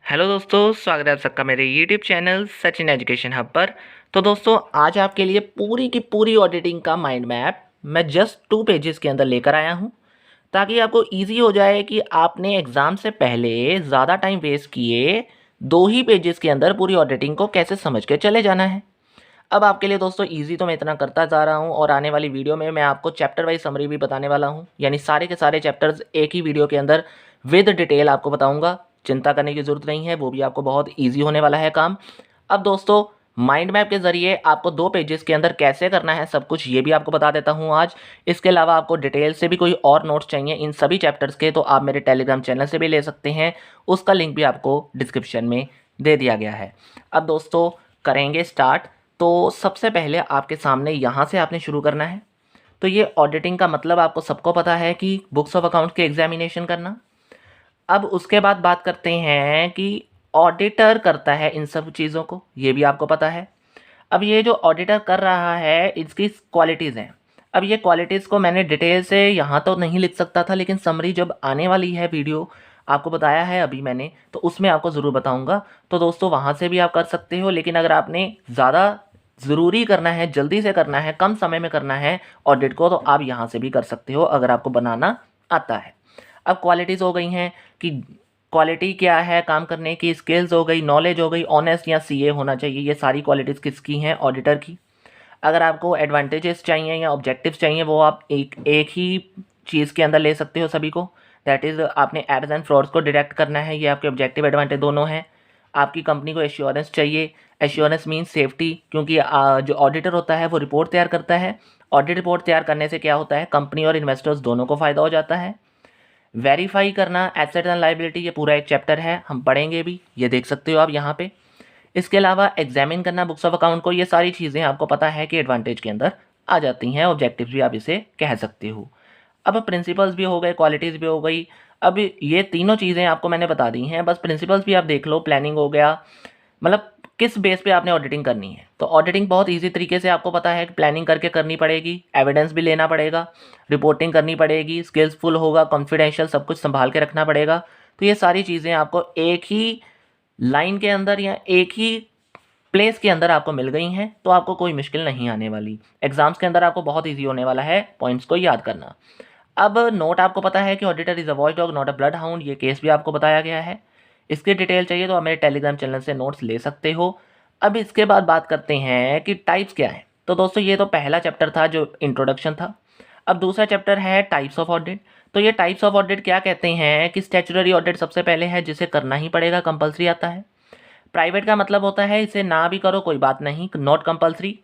Hello दोस्तों, स्वागत है आप सबका मेरे YouTube channel Sachin education hub पर। तो दोस्तों, आज आपके लिए पूरी की पूरी ऑडिटिंग का माइंड मैप मैं जस्ट 2 पेजेस के अंदर लेकर आया हूं, ताकि आपको इजी हो जाए कि आपने एग्ज़ाम से पहले ज़्यादा टाइम वेस्ट किए 2 ही पेजेस के अंदर पूरी ऑडिटिंग को कैसे समझ के चले जाना है। अब आपके लिए दोस्तों इजी तो मैं इतना करता जा रहा हूं, और आने वाली वीडियो में मैं आपको चैप्टर वाइज समरी भी बताने वाला हूं, यानी सारे के सारे चैप्टर्स एक ही वीडियो के अंदर विद डिटेल आपको बताऊंगा। चिंता करने की ज़रूरत नहीं है, वो भी आपको बहुत ईजी होने वाला है काम। अब दोस्तों, माइंड मैप के ज़रिए आपको 2 पेजेस के अंदर कैसे करना है सब कुछ, ये भी आपको बता देता हूँ आज। इसके अलावा आपको डिटेल से भी कोई और नोट्स चाहिए इन सभी चैप्टर्स के, तो आप मेरे टेलीग्राम चैनल से भी ले सकते हैं। उसका लिंक भी आपको डिस्क्रिप्शन में दे दिया गया है। अब दोस्तों, करेंगे स्टार्ट। तो सबसे पहले आपके सामने यहाँ से आपने शुरू करना है। तो ये ऑडिटिंग का मतलब आपको सबको पता है कि बुक्स ऑफ अकाउंट के एग्जामिनेशन करना। अब उसके बाद बात करते हैं कि ऑडिटर करता है इन सब चीज़ों को, ये भी आपको पता है। अब ये जो ऑडिटर कर रहा है, इसकी क्वालिटीज़ हैं। अब ये क्वालिटीज़ को मैंने डिटेल से यहाँ तो नहीं लिख सकता था, लेकिन समरी जब आने वाली है वीडियो, आपको बताया है अभी मैंने, तो उसमें आपको ज़रूर बताऊँगा। तो दोस्तों, वहाँ से भी आप कर सकते हो, लेकिन अगर आपने ज़्यादा ज़रूरी करना है, जल्दी से करना है, कम समय में करना है ऑडिट को, तो आप यहाँ से भी कर सकते हो अगर आपको बनाना आता है। अब क्वालिटीज़ हो गई हैं कि क्वालिटी क्या है, काम करने की स्किल्स हो गई, नॉलेज हो गई, ऑनेस्ट या सीए होना चाहिए। ये सारी क्वालिटीज़ किसकी हैं? ऑडिटर की। अगर आपको एडवांटेजेस चाहिए या ऑब्जेक्टिव्स चाहिए, वो आप एक एक ही चीज़ के अंदर ले सकते हो सभी को। दैट इज़, आपने एड्स एंड फ्रॉड्स को डिटेक्ट करना है, ये आपके ऑब्जेक्टिव एडवांटेज दोनों हैं। आपकी कंपनी को एश्योरेंस चाहिए। एश्योरेंस मीन्स सेफ्टी, क्योंकि जो ऑडिटर होता है वो रिपोर्ट तैयार करता है। ऑडिट रिपोर्ट तैयार करने से क्या होता है? कंपनी और इन्वेस्टर्स दोनों को फ़ायदा हो जाता है। वेरीफाई करना एसेट एंड लायबिलिटी, ये पूरा एक चैप्टर है, हम पढ़ेंगे भी, ये देख सकते हो आप यहाँ पे। इसके अलावा एग्जामिन करना बुक्स ऑफ अकाउंट को, ये सारी चीज़ें आपको पता है कि एडवांटेज के अंदर आ जाती हैं। ऑब्जेक्टिव्स भी आप इसे कह सकते हो। अब प्रिंसिपल्स भी हो गए, क्वालिटीज़ भी हो गई। अब ये तीनों चीज़ें आपको मैंने बता दी हैं, बस प्रिंसिपल्स भी आप देख लो। प्लानिंग हो गया, मतलब किस बेस पे आपने ऑडिटिंग करनी है। तो ऑडिटिंग बहुत इजी तरीके से आपको पता है कि प्लानिंग करके करनी पड़ेगी, एविडेंस भी लेना पड़ेगा, रिपोर्टिंग करनी पड़ेगी, स्किल्सफुल होगा, कॉन्फिडेंशियल, सब कुछ संभाल के रखना पड़ेगा। तो ये सारी चीज़ें आपको एक ही लाइन के अंदर या एक ही प्लेस के अंदर आपको मिल गई हैं, तो आपको कोई मुश्किल नहीं आने वाली। एग्जाम्स के अंदर आपको बहुत ईजी होने वाला है पॉइंट्स को याद करना। अब नोट आपको पता है कि auditor is a watch dog not a blood hound, ये केस भी आपको बताया गया है। इसकी डिटेल चाहिए तो आप मेरे टेलीग्राम चैनल से नोट्स ले सकते हो। अब इसके बाद बात करते हैं कि टाइप्स क्या हैं। तो दोस्तों, ये तो पहला चैप्टर था जो इंट्रोडक्शन था। अब दूसरा चैप्टर है टाइप्स ऑफ ऑडिट। तो ये टाइप्स ऑफ ऑडिट क्या कहते हैं कि स्टैट्यूटरी ऑडिट सबसे पहले है, जिसे करना ही पड़ेगा, कंपलसरी आता है। प्राइवेट का मतलब होता है इसे ना भी करो कोई बात नहीं, नॉट कंपलसरी।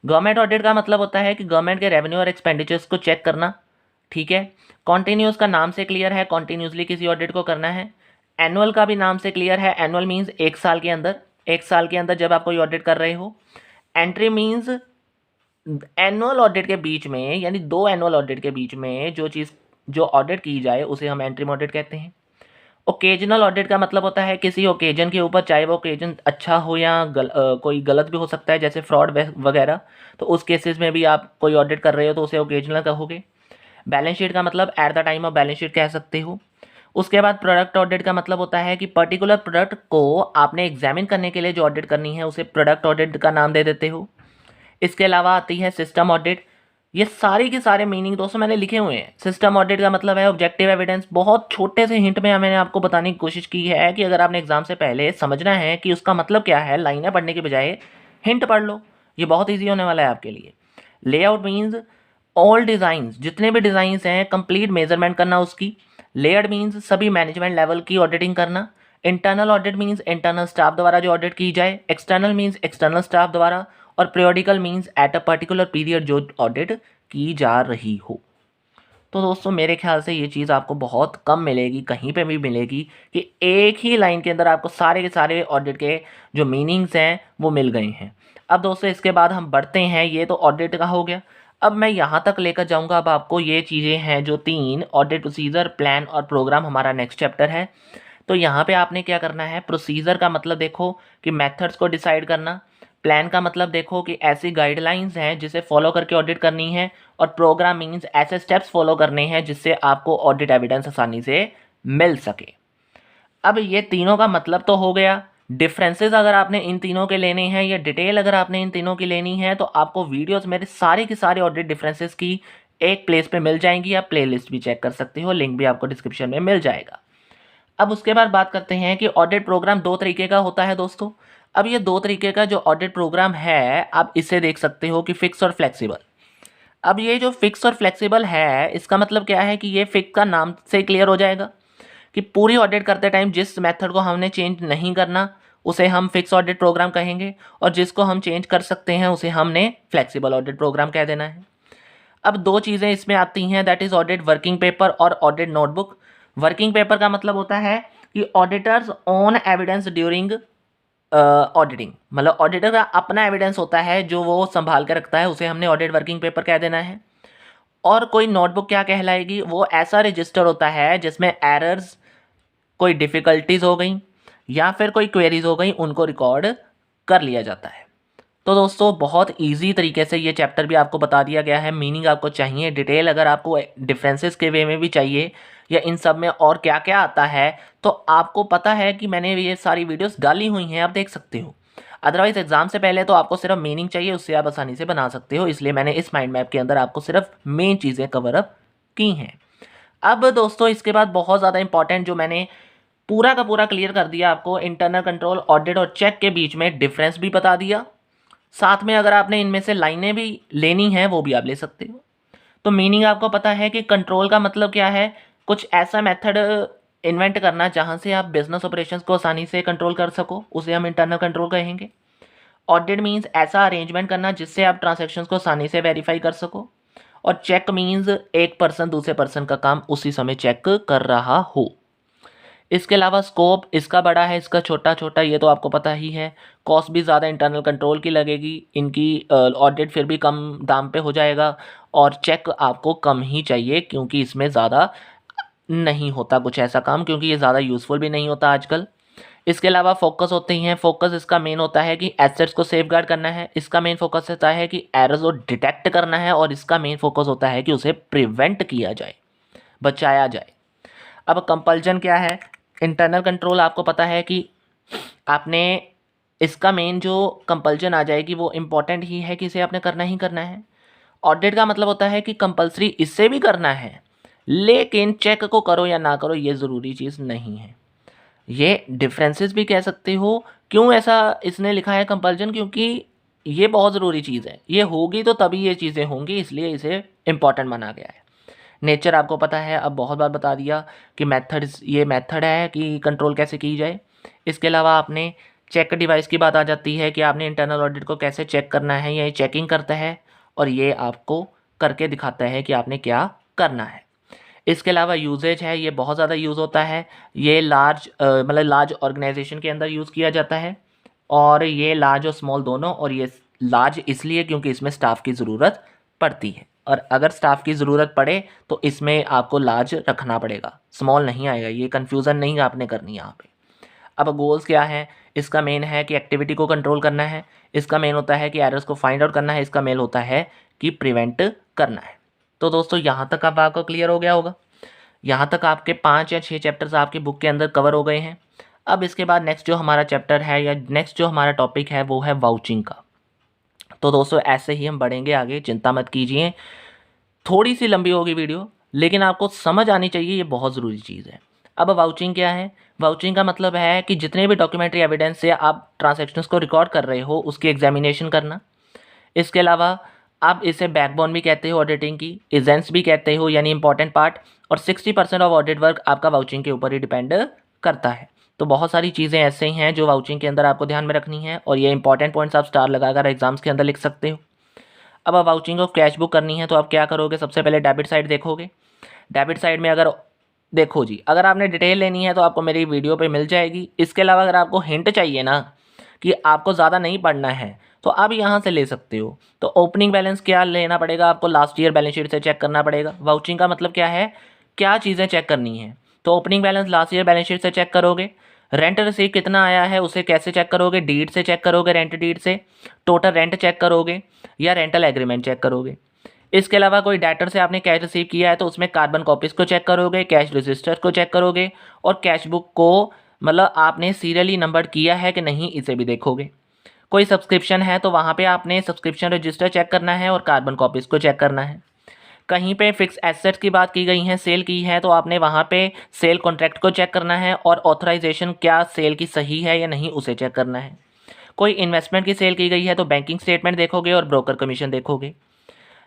गवर्नमेंट ऑडिट का मतलब होता है कि गवर्नमेंट के रेवेन्यू और एक्सपेंडिचर्स को चेक करना, ठीक है। कॉन्टिन्यूस का नाम से क्लियर है, कॉन्टिन्यूसली किसी ऑडिट को करना है। एनुअल का भी नाम से क्लियर है, एनुअल मीन्स एक साल के अंदर, एक साल के अंदर जब आप कोई ऑडिट कर रहे हो। एंट्री मीन्स एनुअल ऑडिट के बीच में, यानी 2 एनुअल ऑडिट के बीच में जो ऑडिट की जाए उसे हम एंट्री ऑडिट कहते हैं। ओकेजनल ऑडिट का मतलब होता है किसी ओकेजन के ऊपर, चाहे वो ओकेजन अच्छा हो या कोई गलत भी हो सकता है, जैसे फ्रॉड वगैरह, तो उस केसेस में भी आप कोई ऑडिट कर रहे हो तो उसे ओकेजनल कहोगे। बैलेंस शीट का मतलब at the time of balance sheet कह सकते हो। उसके बाद प्रोडक्ट ऑडिट का मतलब होता है कि पर्टिकुलर प्रोडक्ट को आपने एग्जामिन करने के लिए जो ऑडिट करनी है उसे प्रोडक्ट ऑडिट का नाम दे देते हो। इसके अलावा आती है सिस्टम ऑडिट। ये सारी के सारे मीनिंग दोस्तों मैंने लिखे हुए हैं। सिस्टम ऑडिट का मतलब है ऑब्जेक्टिव एविडेंस। बहुत छोटे से हिंट में मैंने आपको बताने की कोशिश की है कि अगर आपने एग्जाम से पहले समझना है कि उसका मतलब क्या है, लाइनें पढ़ने के बजाय हिंट पढ़ लो, ये बहुत ईजी होने वाला है आपके लिए। लेआउट मीन्स ऑल डिज़ाइंस, जितने भी डिज़ाइंस हैं कंप्लीट मेजरमेंट करना उसकी। लेयर्ड मीन्स सभी मैनेजमेंट लेवल की ऑडिटिंग करना। Internal audit means internal staff द्वारा जो ऑडिट की जाए। एक्सटर्नल मीन्स एक्सटर्नल स्टाफ द्वारा। और periodical means at a particular period जो ऑडिट की जा रही हो। तो दोस्तों, मेरे ख्याल से ये चीज़ आपको बहुत कम मिलेगी, कहीं पे भी मिलेगी कि एक ही लाइन के अंदर आपको सारे के सारे ऑडिट के जो मीनिंग्स हैं वो मिल गए हैं। अब दोस्तों, इसके बाद हम बढ़ते हैं, ये तो ऑडिट का हो गया। अब मैं यहाँ तक लेकर जाऊँगा। अब आपको ये चीज़ें हैं जो 3 ऑडिट प्रोसीजर, प्लान और प्रोग्राम, हमारा नेक्स्ट चैप्टर है। तो यहाँ पे आपने क्या करना है, प्रोसीजर का मतलब देखो कि मेथड्स को डिसाइड करना। प्लान का मतलब देखो कि ऐसी गाइडलाइंस हैं जिसे फॉलो करके ऑडिट करनी है। और प्रोग्राम मीन्स ऐसे स्टेप्स फॉलो करने हैं जिससे आपको ऑडिट एविडेंस आसानी से मिल सके। अब ये तीनों का मतलब तो हो गया। डिफरेंसेस अगर आपने इन तीनों के लेने हैं या डिटेल अगर आपने इन तीनों की लेनी है तो आपको वीडियोस मेरे सारे के सारे ऑडिट डिफरेंसेस की एक प्लेस पे मिल जाएंगी। आप प्लेलिस्ट भी चेक कर सकते हो, लिंक भी आपको डिस्क्रिप्शन में मिल जाएगा। अब उसके बाद बात करते हैं कि ऑडिट प्रोग्राम दो तरीके का होता है दोस्तों। अब ये दो तरीके का जो ऑडिट प्रोग्राम है आप इसे देख सकते हो कि फिक्स और फ्लेक्सिबल। अब ये जो फिक्स और फ्लेक्सिबल है इसका मतलब क्या है कि ये फिक्स का नाम से क्लियर हो जाएगा कि पूरी ऑडिट करते टाइम जिस मेथड को हमने चेंज नहीं करना उसे हम फिक्स ऑडिट प्रोग्राम कहेंगे, और जिसको हम चेंज कर सकते हैं उसे हमने फ्लेक्सिबल ऑडिट प्रोग्राम कह देना है। अब दो चीज़ें इसमें आती हैं, that is audit working paper और ऑडिट नोटबुक। वर्किंग पेपर का मतलब होता है कि auditors own evidence during auditing, मतलब ऑडिटर का अपना एविडेंस होता है जो वो संभाल के रखता है, उसे हमने ऑडिट वर्किंग पेपर कह देना है। और कोई नोटबुक क्या कहलाएगी, वो ऐसा रजिस्टर होता है जिसमें एरर्स, कोई डिफ़िकल्टीज हो गई या फिर कोई क्वेरीज हो गई, उनको रिकॉर्ड कर लिया जाता है। तो दोस्तों बहुत इजी तरीके से ये चैप्टर भी आपको बता दिया गया है। मीनिंग आपको चाहिए, डिटेल अगर आपको डिफरेंसेस के वे में भी चाहिए या इन सब में और क्या क्या आता है तो आपको पता है कि मैंने ये सारी वीडियोस डाली हुई हैं, आप देख सकते हो। अदरवाइज एग्जाम से पहले तो आपको सिर्फ मीनिंग चाहिए, उससे आप आसानी से बना सकते हो, इसलिए मैंने इस माइंड मैप के अंदर आपको सिर्फ मेन चीज़ें कवर अप की हैं। अब दोस्तों इसके बाद बहुत ज़्यादा इंपॉर्टेंट जो मैंने पूरा का पूरा क्लियर कर दिया आपको, इंटरनल कंट्रोल, ऑडिट और चेक के बीच में डिफरेंस भी बता दिया। साथ में अगर आपने इनमें से लाइनें भी लेनी हैं वो भी आप ले सकते हो। तो मीनिंग आपको पता है कि कंट्रोल का मतलब क्या है, कुछ ऐसा मेथड इन्वेंट करना जहां से आप बिजनेस ऑपरेशंस को आसानी से कंट्रोल कर सको, उसे हम इंटरनल कंट्रोल कहेंगे। ऑडिट मीन्स ऐसा अरेंजमेंट करना जिससे आप ट्रांजैक्शंस को आसानी से वेरीफाई कर सको। और चेक मीन्स एक पर्सन दूसरे पर्सन का काम उसी समय चेक कर रहा हो। इसके अलावा स्कोप, इसका बड़ा है इसका छोटा, छोटा ये तो आपको पता ही है। कॉस्ट भी ज़्यादा इंटरनल कंट्रोल की लगेगी, इनकी ऑडिट फिर भी कम दाम पे हो जाएगा, और चेक आपको कम ही चाहिए क्योंकि इसमें ज़्यादा नहीं होता कुछ ऐसा काम, क्योंकि ये ज़्यादा यूज़फुल भी नहीं होता आजकल। इसके अलावा फोकस होते हैं, फोकस इसका मेन होता है कि एसेट्स को सेफगार्ड करना है, इसका मेन फोकस होता है कि एरर्स को डिटेक्ट करना है, और इसका मेन फोकस होता है कि उसे प्रिवेंट किया जाए, बचाया जाए। अब कंपल्जन क्या है, इंटरनल कंट्रोल आपको पता है कि आपने इसका मेन जो कंपल्जन आ जाएगी वो इम्पॉर्टेंट ही है कि इसे आपने करना ही करना है। ऑडिट का मतलब होता है कि कंपल्सरी इससे भी करना है, लेकिन चेक को करो या ना करो ये ज़रूरी चीज़ नहीं है। ये डिफरेंसेस भी कह सकते हो। क्यों ऐसा इसने लिखा है कंपल्जन, क्योंकि ये बहुत ज़रूरी चीज़ है, ये होगी तो तभी ये चीज़ें होंगी, इसलिए इसे इम्पॉर्टेंट माना गया है। नेचर आपको पता है, अब बहुत बार बता दिया कि मेथड्स, ये मेथड है कि कंट्रोल कैसे की जाए। इसके अलावा आपने चेक डिवाइस की बात आ जाती है कि आपने इंटरनल ऑडिट को कैसे चेक करना है, ये चेकिंग करता है और ये आपको करके दिखाता है कि आपने क्या करना है। इसके अलावा यूजेज है, ये बहुत ज़्यादा यूज़ होता है, ये लार्ज मतलब लार्ज ऑर्गेनाइजेशन के अंदर यूज़ किया जाता है, और ये लार्ज और स्मॉल दोनों, और ये लार्ज इसलिए क्योंकि इसमें स्टाफ की ज़रूरत पड़ती है, और अगर स्टाफ की ज़रूरत पड़े तो इसमें आपको लार्ज रखना पड़ेगा, स्मॉल नहीं आएगा। ये कन्फ्यूज़न नहीं आपने करनी यहाँ पे। अब गोल्स क्या है, इसका मेन है कि एक्टिविटी को कंट्रोल करना है, इसका मेन होता है कि एरर्स को फाइंड आउट करना है, इसका मेन होता है कि प्रिवेंट करना है। तो दोस्तों यहाँ तक अब आपको क्लियर हो गया होगा। यहाँ तक आपके 5 या 6 चैप्टर्स आपके बुक के अंदर कवर हो गए हैं। अब इसके बाद नेक्स्ट जो हमारा चैप्टर है या नेक्स्ट जो हमारा टॉपिक है वो है वाउचिंग का। तो दोस्तों ऐसे ही हम बढ़ेंगे आगे, चिंता मत कीजिए। थोड़ी सी लंबी होगी वीडियो, लेकिन आपको समझ आनी चाहिए, ये बहुत ज़रूरी चीज़ है। अब वाउचिंग क्या है, वाउचिंग का मतलब है कि जितने भी डॉक्यूमेंट्री एविडेंस से आप ट्रांजैक्शंस को रिकॉर्ड कर रहे हो उसकी एग्जामिनेशन करना। इसके अलावा आप इसे बैकबोन भी कहते हो ऑडिटिंग की, एजेंट्स भी कहते हो यानी इंपॉर्टेंट पार्ट, और 60% ऑफ ऑडिट वर्क आपका वाउचिंग के ऊपर ही डिपेंड करता है। तो बहुत सारी चीज़ें ऐसे ही हैं जो वाउचिंग के अंदर आपको ध्यान में रखनी है, और ये इंपॉर्टेंट पॉइंट्स आप स्टार लगाकर एग्जाम्स के अंदर लिख सकते हो। अब आप वाउचिंग ऑफ कैश बुक करनी है तो आप क्या करोगे, सबसे पहले डेबिट साइड देखोगे। डेबिट साइड में अगर देखो जी, अगर आपने डिटेल लेनी है तो आपको मेरी वीडियो पे मिल जाएगी। इसके अलावा अगर आपको हिंट चाहिए ना कि आपको ज़्यादा नहीं पढ़ना है तो आप यहाँ से ले सकते हो। तो ओपनिंग बैलेंस क्या लेना पड़ेगा आपको, लास्ट ईयर बैलेंस शीट से चेक करना पड़ेगा। वाउचिंग का मतलब क्या है, क्या चीज़ें चेक करनी है, तो opening balance last year balance sheet से चेक करोगे। रेंट रिसीव कितना आया है उसे कैसे चेक करोगे, डीड से चेक करोगे, रेंट डीड से। टोटल रेंट चेक करोगे या रेंटल एग्रीमेंट चेक करोगे। इसके अलावा कोई डेटर से आपने कैश रिसीव किया है तो उसमें कार्बन कॉपीज़ को चेक करोगे, कैश रजिस्टर को चेक करोगे, और कैश बुक को मतलब आपने सीरियली नंबर किया है कि नहीं, इसे भी देखोगे। कोई सब्सक्रिप्शन है तो वहाँ पे आपने सब्सक्रिप्शन रजिस्टर चेक करना है और कार्बन कॉपीज़ को चेक करना है। कहीं पे फिक्स एसेट्स की बात की गई है, सेल की है, तो आपने वहाँ पे सेल कॉन्ट्रैक्ट को चेक करना है और ऑथराइजेशन क्या सेल की सही है या नहीं, उसे चेक करना है। कोई इन्वेस्टमेंट की सेल की गई है तो बैंकिंग स्टेटमेंट देखोगे और ब्रोकर कमीशन देखोगे।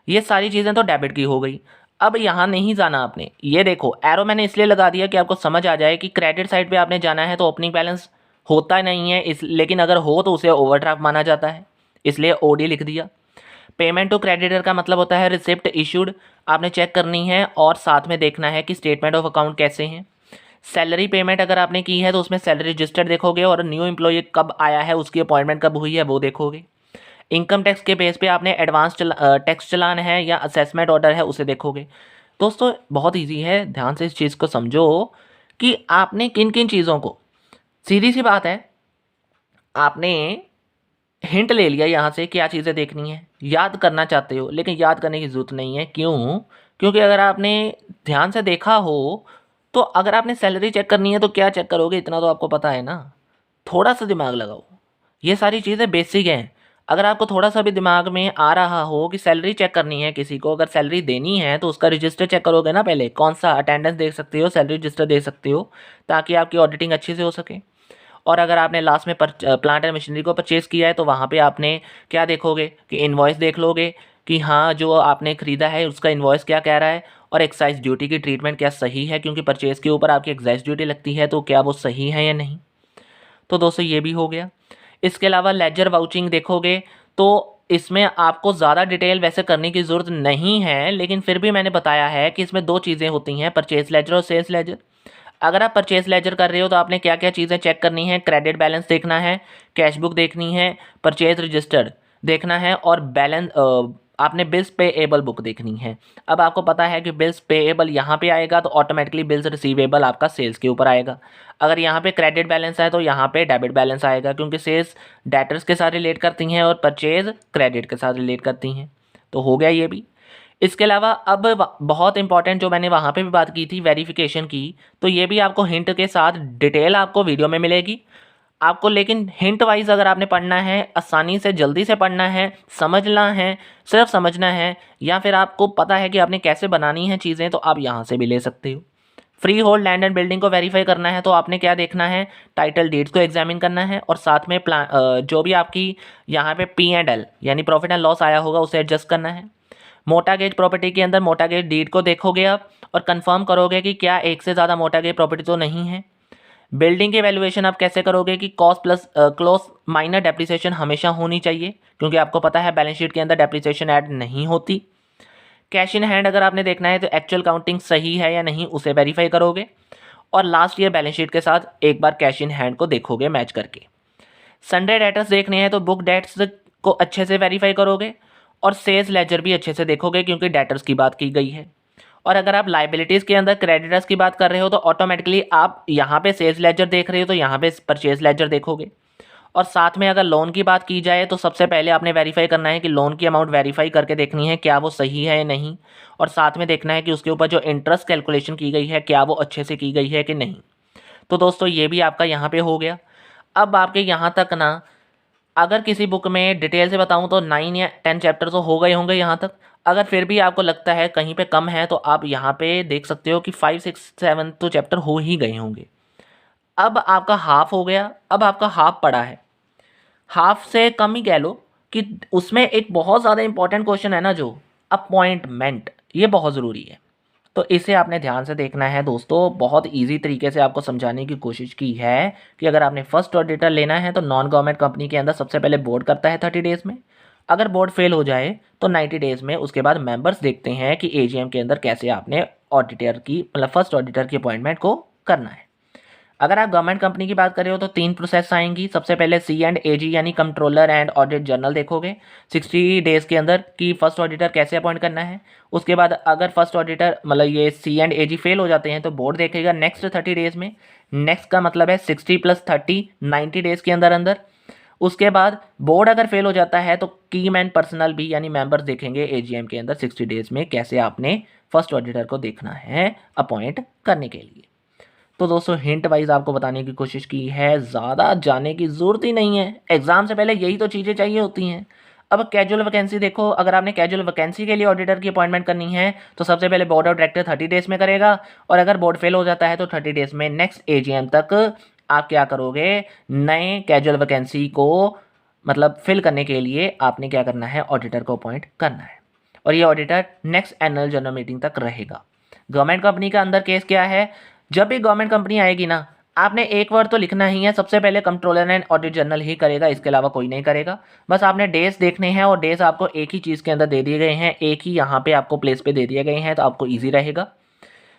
ये सारी चीज़ें तो डेबिट की हो गई। अब यहाँ नहीं जाना आपने, ये देखो एरो मैंने इसलिए लगा दिया कि आपको समझ आ जाए कि क्रेडिट साइड पे आपने जाना है तो ओपनिंग बैलेंस होता नहीं है इस, लेकिन अगर हो तो उसे ओवरड्राफ्ट माना जाता है, इसलिए ओडी लिख दिया। पेमेंट टू क्रेडिटर का मतलब होता है रिसिप्ट इशूड, आपने चेक करनी है और साथ में देखना है कि स्टेटमेंट ऑफ अकाउंट कैसे हैं। सैलरी पेमेंट अगर आपने की है तो उसमें सैलरी रजिस्टर देखोगे और न्यू एम्प्लॉय कब आया है, उसकी अपॉइंटमेंट कब हुई है, वो देखोगे। इनकम टैक्स के बेस पे आपने एडवांस टैक्स चलान है या असेसमेंट ऑर्डर है, उसे देखोगे। दोस्तों बहुत इजी है, ध्यान से इस चीज़ को समझो कि आपने किन किन चीज़ों को, सीधी सी बात है, आपने हिंट ले लिया यहाँ से क्या चीज़ें देखनी है, याद करना चाहते हो लेकिन याद करने की ज़रूरत नहीं है। क्यों? क्योंकि अगर आपने ध्यान से देखा हो तो अगर आपने सैलरी चेक करनी है तो क्या चेक करोगे, इतना तो आपको पता है ना। थोड़ा सा दिमाग लगाओ, ये सारी चीज़ें बेसिक हैं। अगर आपको थोड़ा सा भी दिमाग में आ रहा हो कि सैलरी चेक करनी है किसी को, अगर सैलरी देनी है तो उसका रजिस्टर चेक करोगे ना पहले, कौन सा अटेंडेंस देख सकते हो, सैलरी रजिस्टर देख सकते हो, ताकि आपकी ऑडिटिंग अच्छे से हो सके। और अगर आपने लास्ट में प्लांट एंड मशीनरी को परचेज़ किया है तो वहाँ पे आपने क्या देखोगे कि इन्वॉइस देख लोगे कि हाँ जो आपने ख़रीदा है उसका इन्वॉइस क्या कह रहा है, और एक्साइज ड्यूटी की ट्रीटमेंट क्या सही है, क्योंकि परचेज़ के ऊपर आपकी एक्साइज ड्यूटी लगती है, तो क्या वो सही है या नहीं। तो दोस्तों ये भी हो गया। इसके अलावा लेजर वाउचिंग देखोगे तो इसमें आपको ज़्यादा डिटेल वैसे करने की ज़रूरत नहीं है, लेकिन फिर भी मैंने बताया है कि इसमें दो चीज़ें होती हैं, परचेज लेजर और सेल्स लेजर। अगर आप परचेज लेजर कर रहे हो तो आपने क्या क्या चीज़ें चेक करनी है, क्रेडिट बैलेंस देखना है, कैश बुक देखनी है, परचेज रजिस्टर देखना है और बैलेंस आपने बिल्स पेएबल बुक देखनी है। अब आपको पता है कि बिल्स पेएबल यहाँ पे आएगा तो ऑटोमेटिकली बिल्स रिसीवेबल आपका सेल्स के ऊपर आएगा। अगर यहाँ पे क्रेडिट बैलेंस है तो यहाँ पे डेबिट बैलेंस आएगा, क्योंकि सेल्स डेटर्स के साथ रिलेट करती हैं और परचेज क्रेडिट के साथ रिलेट करती हैं। तो हो गया ये भी। इसके अलावा अब बहुत इंपॉर्टेंट जो मैंने वहाँ पे भी बात की थी वेरिफिकेशन की, तो ये भी आपको हिंट के साथ डिटेल आपको वीडियो में मिलेगी आपको, लेकिन हिंट वाइज अगर आपने पढ़ना है, आसानी से जल्दी से पढ़ना है, समझना है, सिर्फ समझना है, या फिर आपको पता है कि आपने कैसे बनानी है चीज़ें, तो आप यहाँ से भी ले सकते हो। Free hold land and building को वेरीफाई करना है तो आपने क्या देखना है, टाइटल डीड्स को एग्जामिन करना है और साथ में जो भी आपकी यहाँ पे P&L यानी प्रॉफिट एंड लॉस आया होगा उसे एडजस्ट करना है। मोटागेज प्रॉपर्टी के अंदर मोटागेज डीड को देखोगे आप और कंफर्म करोगे कि क्या एक से ज़्यादा मोटागेज प्रॉपर्टी तो नहीं है। बिल्डिंग के वैल्यूएशन आप कैसे करोगे कि cost plus close minor depreciation हमेशा होनी चाहिए, क्योंकि आपको पता है बैलेंस शीट के अंदर डेप्रिसिएशन ऐड नहीं होती। कैश इन हैंड अगर आपने देखना है तो एक्चुअल काउंटिंग सही है या नहीं, उसे वेरीफाई करोगे और लास्ट ईयर बैलेंस शीट के साथ एक बार कैश इन हैंड को देखोगे मैच करके। सन्डे डेटर्स देखने हैं तो बुक डेट्स को अच्छे से वेरीफाई करोगे और सेल्स लेजर भी अच्छे से देखोगे, क्योंकि डेटर्स की बात की गई है। और अगर आप लाइबिलिटीज़ के अंदर क्रेडिटर्स की बात कर रहे हो तो ऑटोमेटिकली आप यहाँ पे सेल्स लेजर देख रहे हो तो यहाँ पे परचेज लेजर देखोगे। और साथ में अगर लोन की बात की जाए तो सबसे पहले आपने वेरीफाई करना है कि लोन की अमाउंट वेरीफाई करके देखनी है क्या वो सही है या नहीं, और साथ में देखना है कि उसके ऊपर जो इंटरेस्ट कैलकुलेशन की गई है क्या वो अच्छे से की गई है कि नहीं। तो दोस्तों ये भी आपका यहाँ पे हो गया। अब आपके यहाँ तक ना, अगर किसी बुक में डिटेल से बताऊँ तो 9 या 10 चैप्टर तो हो गए होंगे यहाँ तक। अगर फिर भी आपको लगता है कहीं पे कम है तो आप यहाँ पे देख सकते हो कि 5, 6, 7 तो चैप्टर हो ही गए होंगे। अब आपका हाफ हो गया, अब आपका हाफ पड़ा है, हाफ से कम ही कह लो कि उसमें एक बहुत ज़्यादा इंपॉर्टेंट क्वेश्चन है ना जो अपॉइंटमेंट, ये बहुत ज़रूरी है। तो इसे आपने ध्यान से देखना है दोस्तों। बहुत इजी तरीके से आपको समझाने की कोशिश की है कि अगर आपने फर्स्ट ऑडिटर लेना है तो नॉन गवर्नमेंट कंपनी के अंदर सबसे पहले बोर्ड करता है 30 डेज़ में। अगर बोर्ड फेल हो जाए तो 90 डेज़ में उसके बाद मेंबर्स देखते हैं कि एजीएम के अंदर कैसे आपने ऑडिटर की मतलब फर्स्ट ऑडिटर की अपॉइंटमेंट को करना है। अगर आप गवर्नमेंट कंपनी की बात करें हो तो 3 प्रोसेस आएंगी। सबसे पहले C&AG यानी कंट्रोलर एंड ऑडिट जर्नल देखोगे 60 डेज़ के अंदर कि फर्स्ट ऑडिटर कैसे अपॉइंट करना है। उसके बाद अगर फर्स्ट ऑडिटर मतलब ये C&AG फेल हो जाते हैं तो बोर्ड देखेगा नेक्स्ट 30 डेज़ में। नेक्स्ट का मतलब है 60 + 30 90 डेज़ के अंदर अंदर। उसके बाद बोर्ड अगर फेल हो जाता है तो की मैन पर्सनल भी यानी मेंबर्स देखेंगे एजीएम के अंदर 60 डेज़ में कैसे आपने फर्स्ट ऑडिटर को देखना है अपॉइंट करने के लिए। तो दोस्तों हिंट वाइज आपको बताने की कोशिश की है, ज़्यादा जाने की ज़रूरत ही नहीं है, एग्ज़ाम से पहले यही तो चीज़ें चाहिए होती हैं। अब कैजुअल वैकेंसी देखो, अगर आपने कैजुअल वैकेंसी के लिए ऑडिटर की अपॉइंटमेंट करनी है तो सबसे पहले बोर्ड ऑफ डायरेक्टर 30 डेज में करेगा, और अगर बोर्ड फेल हो जाता है तो 30 डेज में नेक्स्ट एजीएम तक आप क्या करोगे, नए कैजुअल वैकेंसी को मतलब फिल करने के लिए आपने क्या करना है, ऑडिटर को अपॉइंट करना है, और ये auditor next annual general meeting तक रहेगा। गवर्नमेंट कंपनी का अंदर केस क्या है, जब भी गवर्नमेंट कंपनी आएगी ना, आपने एक वर्ड तो लिखना ही है, सबसे पहले कंट्रोलर एंड ऑडिट जनरल ही करेगा, इसके अलावा कोई नहीं करेगा। बस आपने डेज देखने हैं, और डेज आपको एक ही चीज़ के अंदर दे दिए गए हैं, एक ही यहाँ पे आपको प्लेस पे दे दिए गए हैं, तो आपको ईजी रहेगा।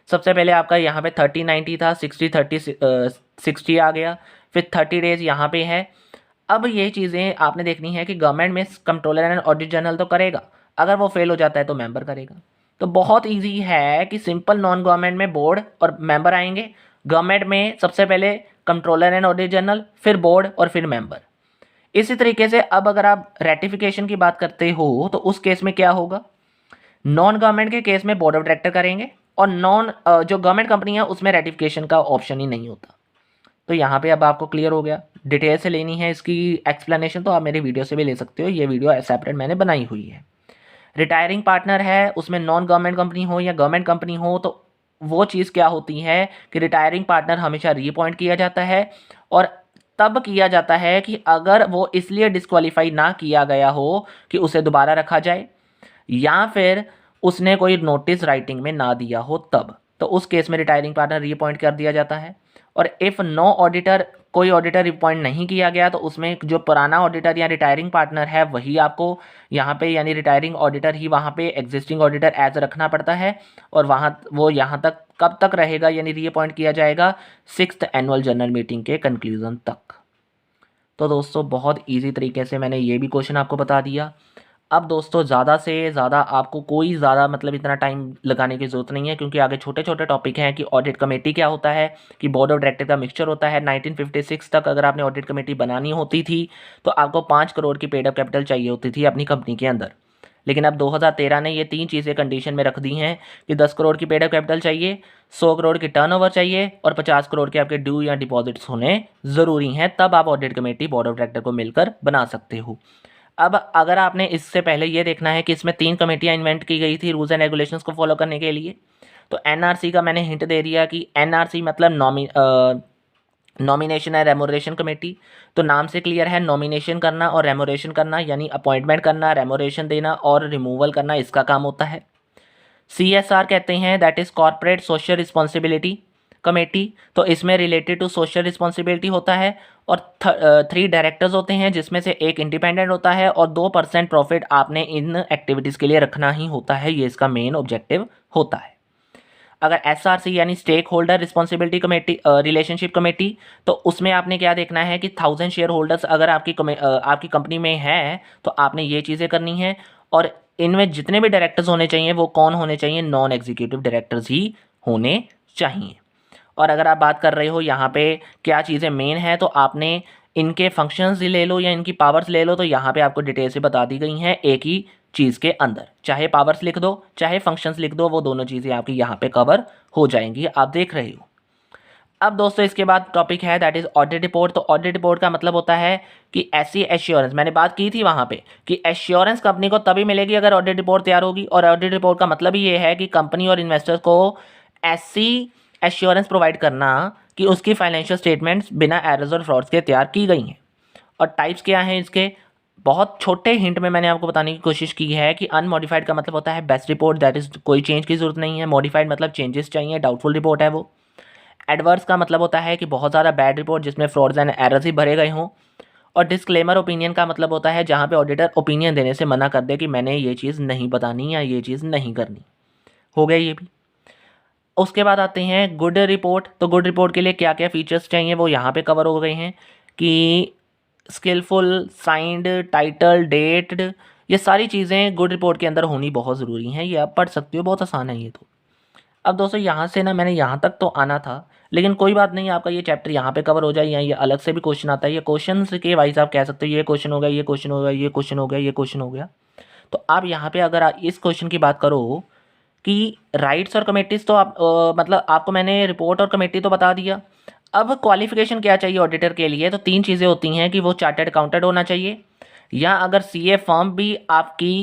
सबसे पहले आपका यहाँ पे 30-90 था, 60-30-60 आ गया, फिर 30 डेज यहाँ पे है। अब ये चीज़ें आपने देखनी है कि गवर्नमेंट में कंट्रोलर एंड ऑडिट जनरल तो करेगा, अगर वो फेल हो जाता है तो मेंबर करेगा। तो बहुत इजी है कि सिंपल नॉन गवर्नमेंट में बोर्ड और मेंबर आएंगे, गवर्नमेंट में सबसे पहले कंट्रोलर एंड ऑडिट जनरल, फिर बोर्ड और फिर मेंबर। इसी तरीके से अब अगर आप रेटिफिकेशन की बात करते हो तो उस केस में क्या होगा, नॉन गवर्नमेंट के केस में बोर्ड ऑफ डायरेक्टर करेंगे, और जो गवर्नमेंट कंपनी है उसमें रेटिफिकेशन का ऑप्शन ही नहीं होता। तो यहाँ पे अब आपको क्लियर हो गया। डिटेल से लेनी है इसकी एक्सप्लेनेशन तो आप मेरे वीडियो से भी ले सकते हो, ये वीडियो सेपरेट मैंने बनाई हुई है। रिटायरिंग पार्टनर है, उसमें नॉन गवर्नमेंट कंपनी हो या गवर्नमेंट कंपनी हो, तो वो चीज़ क्या होती है कि रिटायरिंग पार्टनर हमेशा रीअपॉइंट किया जाता है, और तब किया जाता है कि अगर वो इसलिए डिस्क्वालीफाई ना किया गया हो कि उसे दोबारा रखा जाए, या फिर उसने कोई नोटिस राइटिंग में ना दिया हो, तब तो उस केस में रिटायरिंग पार्टनर रीअपॉइंट कर दिया जाता है। और इफ़ नो ऑडिटर, कोई ऑडिटर रिपॉइंट नहीं किया गया, तो उसमें जो पुराना ऑडिटर या रिटायरिंग पार्टनर है वही आपको यहाँ पे, यानी रिटायरिंग ऑडिटर ही वहाँ पे एग्जिस्टिंग ऑडिटर एज रखना पड़ता है, और वहाँ वो यहाँ तक कब तक रहेगा, यानी रीअपॉइंट किया जाएगा 6th एनुअल जनरल मीटिंग के कंक्लूजन तक। तो दोस्तों बहुत ईजी तरीके से मैंने ये भी क्वेश्चन आपको बता दिया। अब दोस्तों ज़्यादा से ज़्यादा आपको कोई ज़्यादा मतलब इतना टाइम लगाने की ज़रूरत नहीं है, क्योंकि आगे छोटे छोटे टॉपिक हैं कि ऑडिट कमेटी क्या होता है, कि बोर्ड ऑफ डायरेक्टर का मिक्सचर होता है। 1956 तक अगर आपने ऑडिट कमेटी बनानी होती थी तो आपको 5 करोड़ की पेड अप कैपिटल चाहिए होती थी अपनी कंपनी के अंदर, लेकिन अब 2013 ने ये 3 चीज़ें कंडीशन में रख दी हैं कि 10 करोड़ की पेड अप कैपिटल चाहिए, 100 करोड़ की टर्नओवर चाहिए, और 50 करोड़ के आपके ड्यू या डिपॉजिट्स होने ज़रूरी हैं, तब आप audit committee board of director को मिलकर बना सकते हो। अब अगर आपने इससे पहले ये देखना है कि इसमें 3 कमेटियाँ इन्वेंट की गई थी रूल्स एंड रेगुलेशंस को फॉलो करने के लिए, तो एनआरसी का मैंने हिंट दे दिया कि एनआरसी मतलब नॉमिनेशन एंड रेमोरेशन कमेटी। तो नाम से क्लियर है, नॉमिनेशन करना और रेमोरेशन करना, यानी अपॉइंटमेंट करना, रेमोरेशन देना और रिमूवल करना, इसका काम होता है। CSR कहते हैं, that is corporate social responsibility committee, तो इसमें रिलेटेड टू सोशल रिस्पॉन्सिबिलिटी होता है, और 3 डायरेक्टर्स होते हैं, जिसमें से एक इंडिपेंडेंट होता है, और 2% प्रॉफिट आपने इन एक्टिविटीज़ के लिए रखना ही होता है, ये इसका मेन ऑब्जेक्टिव होता है। अगर SRC यानी stakeholder responsibility committee, relationship committee, तो उसमें आपने क्या देखना है कि 1000 शेयर होल्डर्स अगर आपकी कंपनी में है तो आपने ये चीज़ें करनी है, और इनमें जितने भी डायरेक्टर्स होने चाहिए वो कौन होने चाहिए, नॉन एग्जीक्यूटिव डायरेक्टर्स ही होने चाहिए। और अगर आप बात कर रहे हो यहाँ पे क्या चीज़ें मेन हैं, तो आपने इनके फंक्शंस ले लो या इनकी पावर्स ले लो, तो यहाँ पे आपको डिटेल से बता दी गई हैं एक ही चीज़ के अंदर, चाहे पावर्स लिख दो चाहे फंक्शंस लिख दो, वो दोनों चीज़ें आपकी यहाँ पे कवर हो जाएंगी, आप देख रहे हो। अब दोस्तों इसके बाद टॉपिक है दैट इज़ ऑडिट रिपोर्ट। तो ऑडिट रिपोर्ट का मतलब होता है कि ऐसी एश्योरेंस, मैंने बात की थी वहाँ पे कि एश्योरेंस कंपनी को तभी मिलेगी अगर ऑडिट रिपोर्ट तैयार होगी, और ऑडिट रिपोर्ट का मतलब ही ये है कि कंपनी और इन्वेस्टर्स को ऐसी एश्योरेंस प्रोवाइड करना कि उसकी फाइनेंशियल स्टेटमेंट्स बिना एरर्स और फ्रॉड्स के तैयार की गई हैं। और टाइप्स क्या हैं इसके, बहुत छोटे हिंट में मैंने आपको बताने की कोशिश की है कि अनमॉडिफाइड का मतलब होता है बेस्ट रिपोर्ट, दैट इज़ कोई चेंज की ज़रूरत नहीं है। मॉडिफाइड मतलब चेंजेस चाहिए, डाउटफुल रिपोर्ट है वो। एडवर्स का मतलब होता है कि बहुत ज़्यादा बैड रिपोर्ट जिसमें फ्रॉड्स एंड एरर्स ही भरे गए हों। और डिस्क्लेमर ओपिनियन का मतलब होता है जहाँ पे ऑडिटर ओपिनियन देने से मना कर दे कि मैंने ये चीज़ नहीं बतानी या ये चीज़ नहीं करनी। हो गया ये भी। उसके बाद आते हैं गुड रिपोर्ट। तो गुड रिपोर्ट के लिए क्या क्या फीचर्स चाहिए वो यहाँ पे कवर हो गए हैं कि स्किलफुल, साइंड, टाइटल, डेट, ये सारी चीज़ें गुड रिपोर्ट के अंदर होनी बहुत ज़रूरी हैं। ये आप पढ़ सकते हो, बहुत आसान है ये तो। अब दोस्तों यहाँ से ना मैंने यहाँ तक तो आना था, लेकिन कोई बात नहीं, आपका ये चैप्टर यहाँ पे कवर हो जाए, या ये अलग से भी क्वेश्चन आता है। ये क्वेश्चन के वाइज आप कह सकते हो ये क्वेश्चन हो गया, ये क्वेश्चन हो गया, ये क्वेश्चन हो गया, ये क्वेश्चन हो गया। तो आप यहाँ पे अगर इस क्वेश्चन की बात करो कि राइट्स और कमेटीज तो आप मतलब आपको मैंने रिपोर्ट और कमेटी तो बता दिया। अब क्वालिफिकेशन क्या चाहिए ऑडिटर के लिए, तो 3 चीज़ें होती हैं कि वो चार्टर्ड अकाउंटेंट होना चाहिए, या अगर सीए फर्म भी आपकी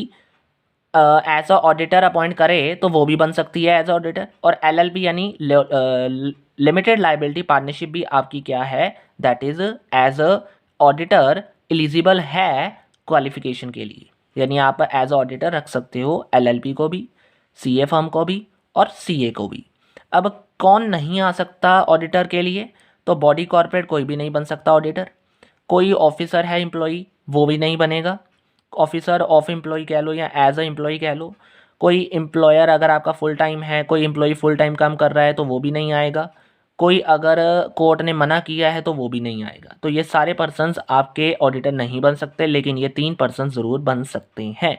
एज अ ऑडिटर अपॉइंट करे तो वो भी बन सकती है एज अ ऑडिटर, और एलएलपी यानी लिमिटेड लाइबिलिटी पार्टनरशिप भी आपकी क्या है, that is as a auditor eligible है क्वालिफिकेशन के लिए, यानी आप एज अ ऑडिटर रख सकते हो एलएलपी को भी, सीए फर्म को भी और सीए को भी। अब कौन नहीं आ सकता ऑडिटर के लिए, तो बॉडी कॉर्पोरेट कोई भी नहीं बन सकता ऑडिटर, कोई ऑफिसर है एम्प्लॉई वो भी नहीं बनेगा, ऑफिसर ऑफ एम्प्लॉय कह लो या एज अ एम्प्लॉय कह लो, कोई एम्प्लॉयर अगर आपका फुल टाइम है, कोई एम्प्लॉय फुल टाइम काम कर रहा है तो वो भी नहीं आएगा, कोई अगर कोर्ट ने मना किया है तो वो भी नहीं आएगा। तो ये सारे पर्सन्स आपके ऑडिटर नहीं बन सकते, लेकिन ये 3 पर्सन ज़रूर बन सकते हैं।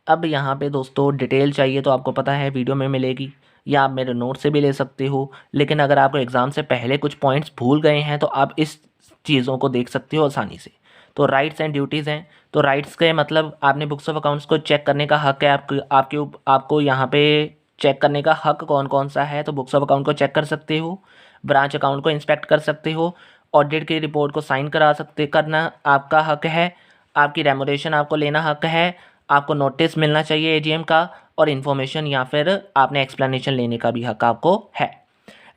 अब यहाँ पे दोस्तों डिटेल चाहिए तो आपको पता है वीडियो में मिलेगी, या आप मेरे नोट से भी ले सकते हो, लेकिन अगर आपको एग्ज़ाम से पहले कुछ पॉइंट्स भूल गए हैं तो आप इस चीज़ों को देख सकते हो आसानी से। तो राइट्स एंड ड्यूटीज़ हैं, तो राइट्स के मतलब आपने बुक्स ऑफ अकाउंट्स को चेक करने का हक है, आपको यहाँ पे चेक करने का हक कौन कौन सा है, तो बुक्स ऑफ अकाउंट को चेक कर सकते हो, ब्रांच अकाउंट को इंस्पेक्ट कर सकते हो, ऑडिट की रिपोर्ट को साइन करना आपका हक है, आपकी रेमुनेशन आपको लेना हक है, आपको नोटिस मिलना चाहिए एजीएम का, और इन्फॉर्मेशन या फिर आपने एक्सप्लेनेशन लेने का भी हक आपको है।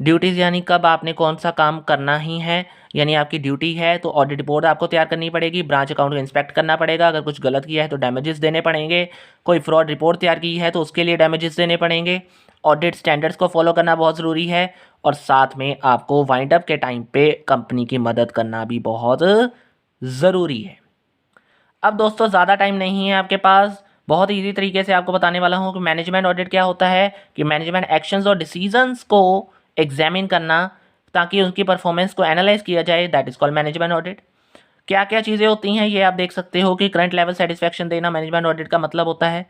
ड्यूटीज़ यानी कब आपने कौन सा काम करना ही है, यानी आपकी ड्यूटी है तो ऑडिट रिपोर्ट आपको तैयार करनी पड़ेगी, ब्रांच अकाउंट को इंस्पेक्ट करना पड़ेगा, अगर कुछ गलत किया है तो डैमेजेस देने पड़ेंगे, कोई फ्रॉड रिपोर्ट तैयार की है तो उसके लिए डैमेजेस देने पड़ेंगे, ऑडिट स्टैंडर्ड्स को फॉलो करना बहुत ज़रूरी है, और साथ में आपको वाइंड अप के टाइम पे कंपनी की मदद करना भी बहुत ज़रूरी है। अब दोस्तों ज़्यादा टाइम नहीं है आपके पास, बहुत इजी तरीके से आपको बताने वाला हूँ कि मैनेजमेंट ऑडिट क्या होता है, कि मैनेजमेंट एक्शंस और डिसीजंस को एग्जामिन करना ताकि उनकी परफॉर्मेंस को एनालाइज किया जाए, that is called management audit. क्या क्या चीज़ें होती हैं ये आप देख सकते हो, कि करंट लेवल सेटिस्फैक्शन देना मैनेजमेंट ऑडिट का मतलब होता है,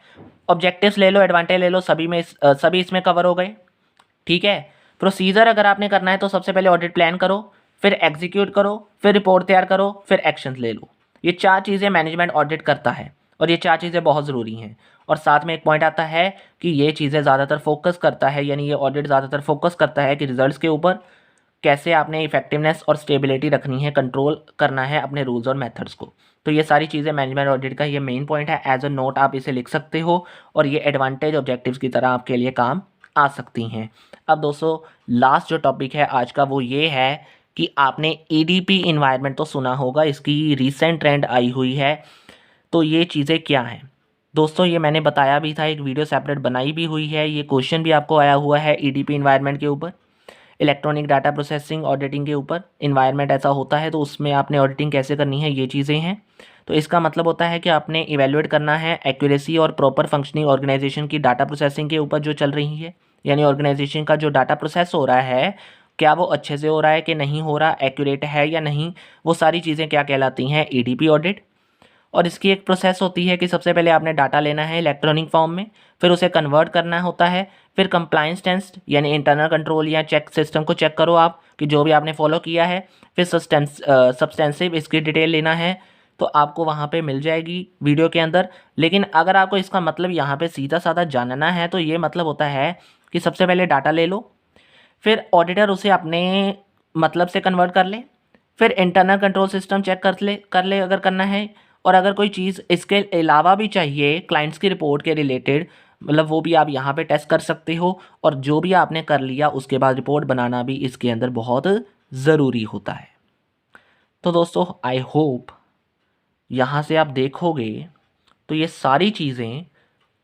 ऑब्जेक्टिव्स ले लो, एडवांटेज ले लो, सभी इसमें कवर हो गए। ठीक है, प्रोसीजर अगर आपने करना है तो सबसे पहले ऑडिट प्लान करो, फिर एग्जीक्यूट करो, फिर रिपोर्ट तैयार करो, फिर एक्शन ले लो। ये 4 चीज़ें मैनेजमेंट ऑडिट करता है, और ये 4 चीज़ें बहुत ज़रूरी हैं। और साथ में एक पॉइंट आता है कि ये चीज़ें ज़्यादातर फोकस करता है, यानी ये ऑडिट ज़्यादातर फोकस करता है कि रिजल्ट्स के ऊपर कैसे आपने इफेक्टिवनेस और स्टेबिलिटी रखनी है, कंट्रोल करना है अपने रूल्स और मेथड्स को। तो ये सारी चीज़ें मैनेजमेंट ऑडिट का ये मेन पॉइंट है, एज अ नोट आप इसे लिख सकते हो, और ये एडवांटेज ऑब्जेक्टिव्स की तरह आपके लिए काम आ सकती हैं। अब दोस्तों लास्ट जो टॉपिक है आज का वो ये है कि आपने ईडीपी इन्वायरमेंट तो सुना होगा, इसकी रीसेंट ट्रेंड आई हुई है, तो ये चीज़ें क्या हैं दोस्तों, ये मैंने बताया भी था, एक वीडियो सेपरेट बनाई भी हुई है, ये क्वेश्चन भी आपको आया हुआ है ईडीपी इन्वायरमेंट के ऊपर, इलेक्ट्रॉनिक डाटा प्रोसेसिंग ऑडिटिंग के ऊपर इन्वायरमेंट ऐसा होता है तो उसमें आपने ऑडिटिंग कैसे करनी है, ये चीज़ें हैं। तो इसका मतलब होता है कि आपने इवेलुएट करना है एक्यूरेसी और प्रॉपर फंक्शनिंग ऑर्गेनाइजेशन की डाटा प्रोसेसिंग के ऊपर जो चल रही है, यानी ऑर्गेनाइजेशन का जो डाटा प्रोसेस हो रहा है क्या वो अच्छे से हो रहा है कि नहीं हो रहा, एक्यूरेट है या नहीं, वो सारी चीज़ें क्या कहलाती हैं, ईडीपी ऑडिट। और इसकी एक प्रोसेस होती है कि सबसे पहले आपने डाटा लेना है इलेक्ट्रॉनिक फॉर्म में, फिर उसे कन्वर्ट करना होता है, फिर कंप्लायंस टेस्ट यानी इंटरनल कंट्रोल या चेक सिस्टम को चेक करो आप कि जो भी आपने फॉलो किया है, फिर सब्सटेंसिव इसकी डिटेल लेना है तो आपको वहाँ पे मिल जाएगी वीडियो के अंदर। लेकिन अगर आपको इसका मतलब यहाँ पे सीधा साधा जानना है तो ये मतलब होता है कि सबसे पहले डाटा ले लो, फिर ऑडिटर उसे अपने मतलब से कन्वर्ट कर ले, फिर इंटरनल कंट्रोल सिस्टम चेक कर ले अगर करना है, और अगर कोई चीज़ इसके अलावा भी चाहिए क्लाइंट्स की रिपोर्ट के रिलेटेड, मतलब वो भी आप यहाँ पे टेस्ट कर सकते हो, और जो भी आपने कर लिया उसके बाद रिपोर्ट बनाना भी इसके अंदर बहुत ज़रूरी होता है। तो दोस्तों आई होप यहाँ से आप देखोगे तो ये सारी चीज़ें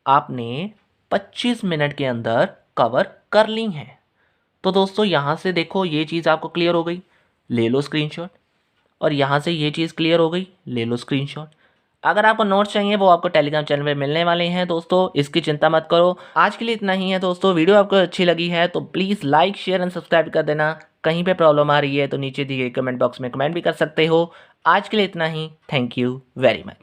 आपने 25 मिनट के अंदर कवर कर ली हैं। तो दोस्तों यहाँ से देखो ये चीज़ आपको क्लियर हो गई, ले लो स्क्रीनशॉट, और यहाँ से ये चीज़ क्लियर हो गई, ले लो स्क्रीनशॉट। अगर आपको नोट्स चाहिए वो आपको टेलीग्राम चैनल पे मिलने वाले हैं दोस्तों, इसकी चिंता मत करो। आज के लिए इतना ही है दोस्तों, वीडियो आपको अच्छी लगी है तो please like share and subscribe कर देना। कहीं पे प्रॉब्लम आ रही है तो नीचे दिए कमेंट बॉक्स में कमेंट भी कर सकते हो। आज के लिए इतना ही, थैंक यू वेरी मच।